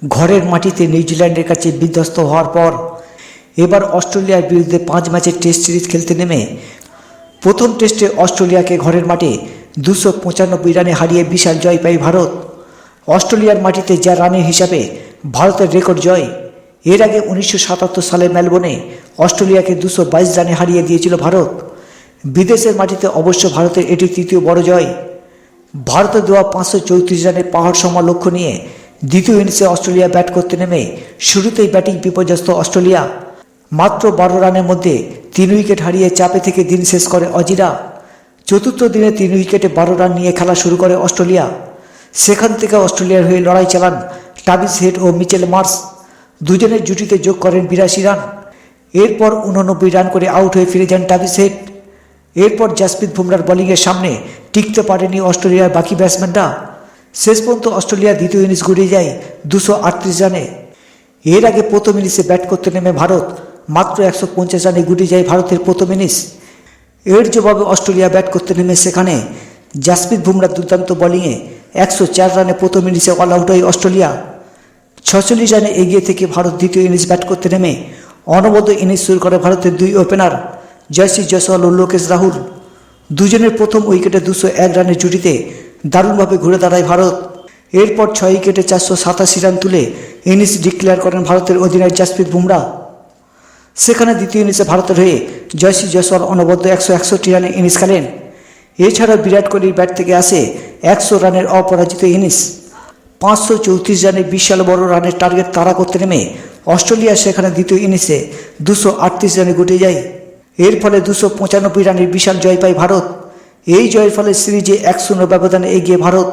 ঘরের মাটিতে নিউজিল্যান্ডের কাছে বিধ্বস্ত হওয়ার পর এবার অস্ট্রেলিয়ার বিরুদ্ধে 5 ম্যাচের টেস্ট সিরিজ খেলতে নেমে প্রথম টেস্টে অস্ট্রেলিয়াকে ঘরের মাঠে 295 রানে হারিয়ে বিশাল জয় পায় ভারত। অস্ট্রেলিয়ার মাটিতে যা রানের হিসাবে ভারতের রেকর্ড জয়। এর আগে 1977 সালে মেলবোর্নে অস্ট্রেলিয়াকে 222 রানে হারিয়ে দিয়েছিল ভারত। বিদেশের মাটিতে অবশ্য ভারতের এটি তৃতীয় বড় জয়। ভারতের দেওয়া 534 রানের পাহাড় সমান লক্ষ্য নিয়ে দ্বিতীয় ইনিংসে অস্ট্রেলিয়া ব্যাট করতে নেমে শুরুতেই ব্যাটিং বিপর্যস্ত অস্ট্রেলিয়া। মাত্র 12 রানের মধ্যে 3 উইকেট হারিয়ে চাপে থেকে দিন শেষ করে অজিরা। চতুর্থ দিনে 3 উইকেটে 12 রান নিয়ে খেলা শুরু করে অস্ট্রেলিয়া। সেখান থেকে অস্ট্রেলিয়ার হয়ে লড়াই চালান ট্রাভিস হেড ও মিচেল মার্শ। দুজনের জুটিতে যোগ করেন 82 রান। এরপর 89 রান করে আউট হয়ে ফিরে যান ট্রাভিস হেড। এরপর জাসপ্রীত বুমরার বোলিংয়ের সামনে টিকতে পারেনি অস্ট্রেলিয়ার বাকি ব্যাটসম্যানরা। শেষ পর্যন্ত অস্ট্রেলিয়া দ্বিতীয় ইনিংস গড়িয়ে যায় 238 রানে। এর আগে প্রথম ইনিংসে ব্যাট করতে নেমে ভারত মাত্র 150 রানে গুটিয়ে যায় ভারতের প্রথম ইনিংস। এর জবাবে অস্ট্রেলিয়া ব্যাট করতে নেমে সেখানে জাসপ্রীত বুমরার দুর্দান্ত বোলিংয়ে 104 রানে প্রথম ইনিংসে অল আউট হয় অস্ট্রেলিয়া। 46 রানে এগিয়ে থেকে ভারত দ্বিতীয় ইনিংস ব্যাট করতে নেমে অনবদ্য ইনিংস শুরু করে ভারতের দুই ওপেনার জয়শ্রী জয়সওয়াল ও লোকেশ রাহুল। দুজনের প্রথম উইকেটে 201 রানের জুটিতে দারুণভাবে ঘুরে দাঁড়ায় ভারত। এরপর 6 উইকেটে 487 রান তুলে ইনিংস ডিক্লেয়ার করেন ভারতের অধিনায়ক জাসপ্রীত বুমরা। সেখানে দ্বিতীয় ইনিংসে ভারতের হয়ে জয়শ্রী জয়সওয়াল অনবদ্য 161 রানে ইনিংস খেলেন। এছাড়াও বিরাট কোহলির ব্যাট থেকে আসে 100 রানের অপরাজিত ইনিংস। 534 রানে বিশাল বড় রানের টার্গেট তাড়া করতে নেমে অস্ট্রেলিয়া সেখানে দ্বিতীয় ইনিংসে 238 রানে গুটিয়ে যায়। এর ফলে 295 রানের বিশাল জয় পায় ভারত। এই জয়ের ফলে সিরিজে 1-0 ব্যবধানে এগিয়ে ভারত।